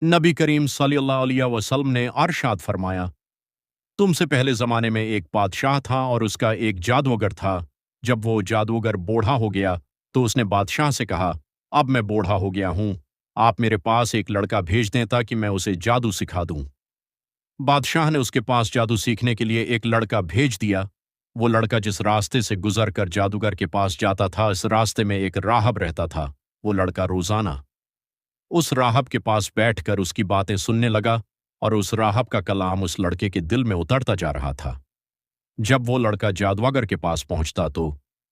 नबी करीम सल्लल्लाहु अलैहि वसल्लम ने अरशाद फरमाया, तुमसे पहले ज़माने में एक बादशाह था और उसका एक जादूगर था। जब वो जादूगर बूढ़ा हो गया तो उसने बादशाह से कहा, अब मैं बूढ़ा हो गया हूँ, आप मेरे पास एक लड़का भेज दें ताकि मैं उसे जादू सिखा दूँ। बादशाह ने उसके पास जादू सीखने के लिए एक लड़का भेज दिया। वो लड़का जिस रास्ते से गुजर कर जादूगर के पास जाता था, इस रास्ते में एक राहब रहता था। वो लड़का रोजाना उस राहब के पास बैठकर उसकी बातें सुनने लगा और उस राहब का कलाम उस लड़के के दिल में उतरता जा रहा था। जब वो लड़का जादूगर के पास पहुंचता तो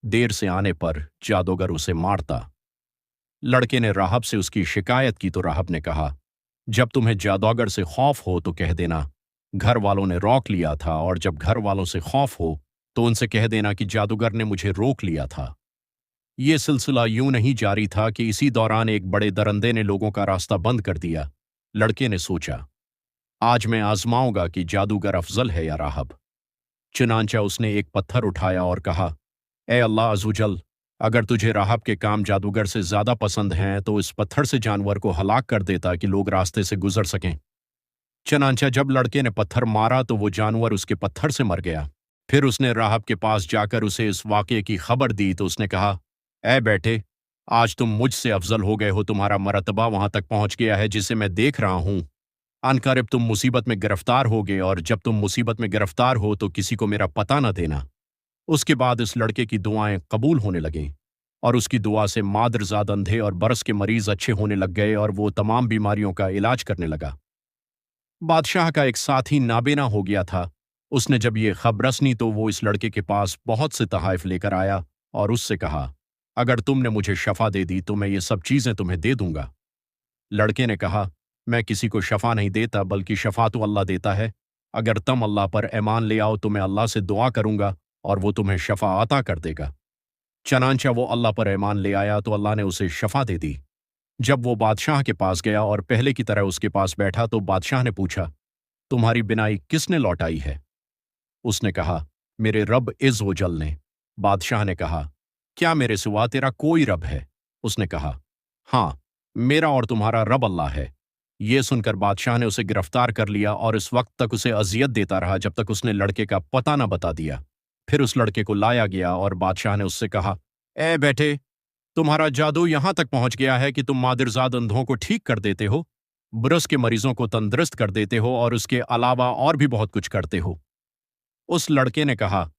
देर से आने पर जादूगर उसे मारता। लड़के ने राहब से उसकी शिकायत की तो राहब ने कहा, जब तुम्हें जादूगर से खौफ हो तो कह देना घर वालों ने रोक लिया था, और जब घर वालों से खौफ हो तो उनसे कह देना कि जादूगर ने मुझे रोक लिया था। ये सिलसिला यूं नहीं जारी था कि इसी दौरान एक बड़े दरंदे ने लोगों का रास्ता बंद कर दिया। लड़के ने सोचा, आज मैं आजमाऊंगा कि जादूगर अफजल है या राहब। चुनांचा उसने एक पत्थर उठाया और कहा, ए अल्लाह अज़ुजल, अगर तुझे राहब के काम जादूगर से ज्यादा पसंद हैं तो इस पत्थर से जानवर को हलाक कर देता कि लोग रास्ते से गुजर सकें। चनांचा जब लड़के ने पत्थर मारा तो वो जानवर उसके पत्थर से मर गया। फिर उसने राहब के पास जाकर उसे इस वाक़ये की खबर दी तो उसने कहा, ए बेटे, आज तुम मुझसे अफजल हो गए हो, तुम्हारा मरतबा वहां तक पहुंच गया है जिसे मैं देख रहा हूं। अनकरीब तुम मुसीबत में गिरफ्तार होगे, और जब तुम मुसीबत में गिरफ्तार हो तो किसी को मेरा पता न देना। उसके बाद इस लड़के की दुआएं कबूल होने लगीं और उसकी दुआ से मादरजाद अंधे और बरस के मरीज अच्छे होने लग गए और वो तमाम बीमारियों का इलाज करने लगा। बादशाह का एक साथी नाबेना हो गया था। उसने जब ये खबर सुनी तो वो इस लड़के के पास बहुत से तहाइफ लेकर आया और उससे कहा, अगर तुमने मुझे शफा दे दी तो मैं ये सब चीजें तुम्हें दे दूंगा। लड़के ने कहा, मैं किसी को शफा नहीं देता, बल्कि शफा तो अल्लाह देता है। अगर तुम अल्लाह पर ईमान ले आओ तो मैं अल्लाह से दुआ करूंगा और वो तुम्हें शफा अता कर देगा। चनांचा वो अल्लाह पर ईमान ले आया तो अल्लाह ने उसे शफा दे दी। जब वो बादशाह के पास गया और पहले की तरह उसके पास बैठा तो बादशाह ने पूछा, तुम्हारी बिनाई किसने लौटाई है? उसने कहा, मेरे रब इज़्ज़ व जल ने। बादशाह ने कहा, क्या मेरे सिवा तेरा कोई रब है? उसने कहा, हाँ, मेरा और तुम्हारा रब अल्लाह है। ये सुनकर बादशाह ने उसे गिरफ्तार कर लिया और इस वक्त तक उसे अजियत देता रहा जब तक उसने लड़के का पता न बता दिया। फिर उस लड़के को लाया गया और बादशाह ने उससे कहा, ए बेटे, तुम्हारा जादू यहां तक पहुंच गया है कि तुम मादिरजाद अंधों को ठीक कर देते हो, बुरस के मरीजों को तंदुरुस्त कर देते हो और उसके अलावा और भी बहुत कुछ करते हो। उस लड़के ने कहा,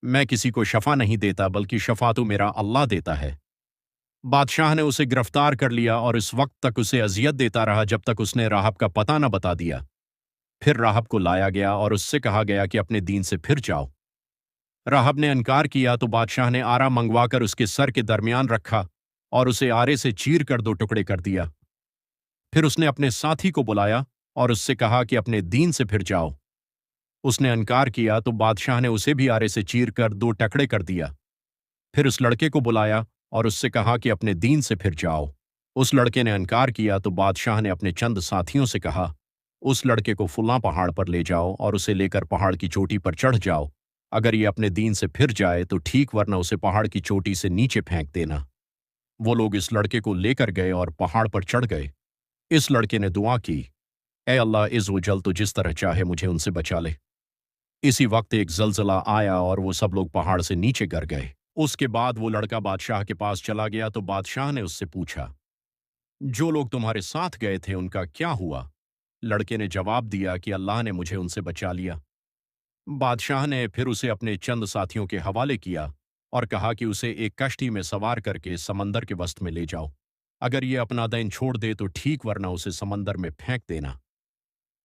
मैं किसी को शफा नहीं देता, बल्कि शफा तो मेरा अल्लाह देता है। बादशाह ने उसे गिरफ्तार कर लिया और इस वक्त तक उसे अजियत देता रहा जब तक उसने राहब का पता न बता दिया। फिर राहब को लाया गया और उससे कहा गया कि अपने दीन से फिर जाओ। राहब ने इनकार किया तो बादशाह ने आरा मंगवाकर उसके सर के दरमियान रखा और उसे आरे से चीर कर दो टुकड़े कर दिया। फिर उसने अपने साथी को बुलाया और उससे कहा कि अपने दीन से फिर जाओ। उसने इनकार किया तो बादशाह ने उसे भी आरे से चीर कर दो टुकड़े कर दिया। फिर उस लड़के को बुलाया और उससे कहा कि अपने दीन से फिर जाओ। उस लड़के ने इनकार किया तो बादशाह ने अपने चंद साथियों से कहा, उस लड़के को फुलां पहाड़ पर ले जाओ और उसे लेकर पहाड़ की चोटी पर चढ़ जाओ। अगर ये अपने दीन से फिर जाए तो ठीक, वरना उसे पहाड़ की चोटी से नीचे फेंक देना। वो लोग इस लड़के को लेकर गए और पहाड़ पर चढ़ गए। इस लड़के ने दुआ की, ए अल्लाह इज़्ज़ व जल, तो जिस तरह चाहे मुझे उनसे बचा ले। इसी वक्त एक जलजला आया और वो सब लोग पहाड़ से नीचे गिर गए। उसके बाद वो लड़का बादशाह के पास चला गया तो बादशाह ने उससे पूछा, जो लोग तुम्हारे साथ गए थे उनका क्या हुआ? लड़के ने जवाब दिया कि अल्लाह ने मुझे उनसे बचा लिया। बादशाह ने फिर उसे अपने चंद साथियों के हवाले किया और कहा कि उसे एक कश्ती में सवार करके समंदर के वस्त में ले जाओ। अगर ये अपना दिन छोड़ दे तो ठीक, वरना उसे समंदर में फेंक देना।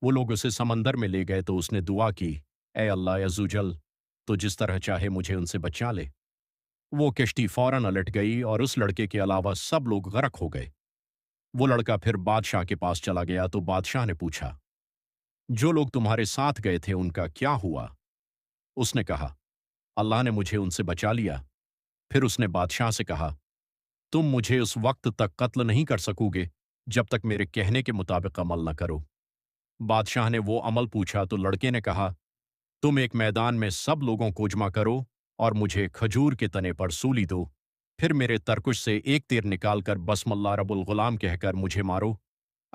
वो लोग उसे समंदर में ले गए तो उसने दुआ की, ए अल्लाह अज़्ज़ुजल, तो जिस तरह चाहे मुझे उनसे बचा ले। वो किश्ती फौरन उलट गई और उस लड़के के अलावा सब लोग गर्क हो गए। वो लड़का फिर बादशाह के पास चला गया तो बादशाह ने पूछा, जो लोग तुम्हारे साथ गए थे उनका क्या हुआ? उसने कहा, अल्लाह ने मुझे उनसे बचा लिया। फिर उसने बादशाह से कहा, तुम मुझे उस वक्त तक कत्ल नहीं कर सकोगे जब तक मेरे कहने के मुताबिक अमल न करो। बादशाह ने वो अमल पूछा तो लड़के ने कहा, तुम एक मैदान में सब लोगों को जमा करो और मुझे खजूर के तने पर सूली दो। फिर मेरे तरकुश से एक तीर निकालकर बस्मल्लाह रब्बुल गुलाम कहकर मुझे मारो।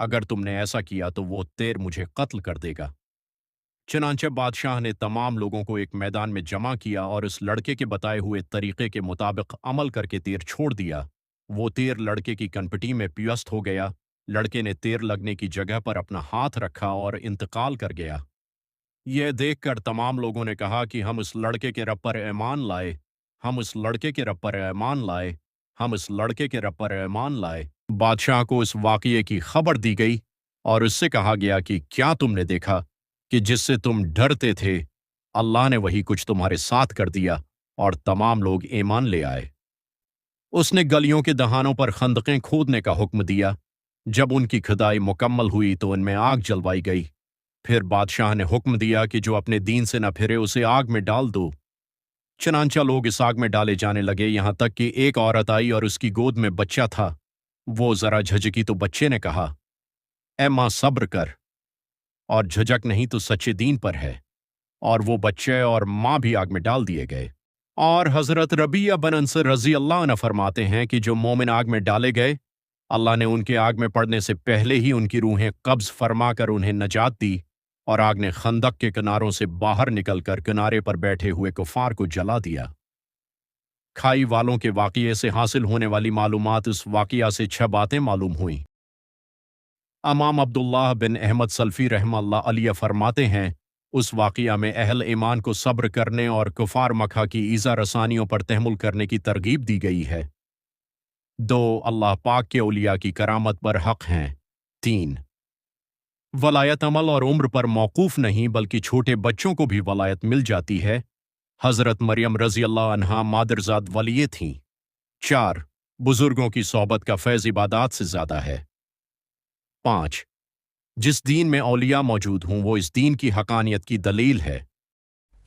अगर तुमने ऐसा किया तो वो तीर मुझे कत्ल कर देगा। चनांचे बादशाह ने तमाम लोगों को एक मैदान में जमा किया और उस लड़के के बताए हुए तरीके के मुताबिक अमल करके तीर छोड़ दिया। वो तीर लड़के की कनपटी में पियस्त हो गया। लड़के ने तीर लगने की जगह पर अपना हाथ रखा और इंतकाल कर गया। यह देखकर तमाम लोगों ने कहा कि हम इस लड़के के रब पर ईमान लाए, हम इस लड़के के रब पर ईमान लाए, हम इस लड़के के रब पर ईमान लाए। बादशाह को इस वाक़ये की खबर दी गई और उससे कहा गया कि क्या तुमने देखा कि जिससे तुम डरते थे अल्लाह ने वही कुछ तुम्हारे साथ कर दिया, और तमाम लोग ईमान ले आए। उसने गलियों के दहानों पर खंदकें खोदने का हुक्म दिया। जब उनकी खुदाई मुकम्मल हुई तो उनमें आग जलवाई गई। फिर बादशाह ने हुक्म दिया कि जो अपने दीन से न फिरे उसे आग में डाल दो। चनांचा लोग इस आग में डाले जाने लगे, यहाँ तक कि एक औरत आई और उसकी गोद में बच्चा था। वो जरा झिझकी तो बच्चे ने कहा, ए माँ सब्र कर, और झिझक नहीं तो सच्चे दीन पर है। और वो बच्चे और माँ भी आग में डाल दिए गए। और हजरत रबिया बन अंसर रजी अल्लाह अन्हु फरमाते हैं कि जो मोमिन आग में डाले गए, अल्लाह ने उनके आग में पड़ने से पहले ही उनकी रूहें कब्ज फरमाकर उन्हें नजात दी, और आग ने खंदक के किनारों से बाहर निकलकर किनारे पर बैठे हुए कुफार को जला दिया। खाई वालों के वाक़ये से हासिल होने वाली मालूमात। इस वाक़या से 6 बातें मालूम हुईं। इमाम अब्दुल्लाह बिन अहमद सल्फ़ी रहमतुल्लाह अलैह फरमाते हैं, उस वाक़या में अहल ईमान को सब्र करने और कुफार मक्का की ईज़ा रसानियों पर तहमुल करने की तरगीब दी गई है। 2. अल्लाह पाक के औलिया की करामत पर हक़ हैं। 3. वलायत अमल और उम्र पर मौकूफ़ नहीं बल्कि छोटे बच्चों को भी वलायत मिल जाती है। हज़रत मरियम रज़ी अल्लाह अन्हा मादरज़ाद वलिये थीं। 4. बुज़ुर्गों की सोहबत का फैज़ इबादात से ज़्यादा है। 5. जिस दीन में औलिया मौजूद हों वो इस दीन की हक़ानियत की दलील है।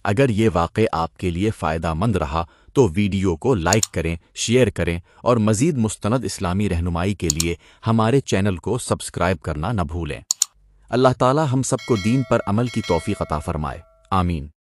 अगर ये वाक़े आपके लिए फ़ायदा मंद रहा तो वीडियो को लाइक करें, शेयर करें और मज़ीद मुस्तनद इस्लामी रहनुमाई के लिए हमारे चैनल को सब्सक्राइब करना न भूलें। अल्लाह ताला हम सबको दीन पर अमल की तौफ़ीक़ अता फ़रमाए। आमीन।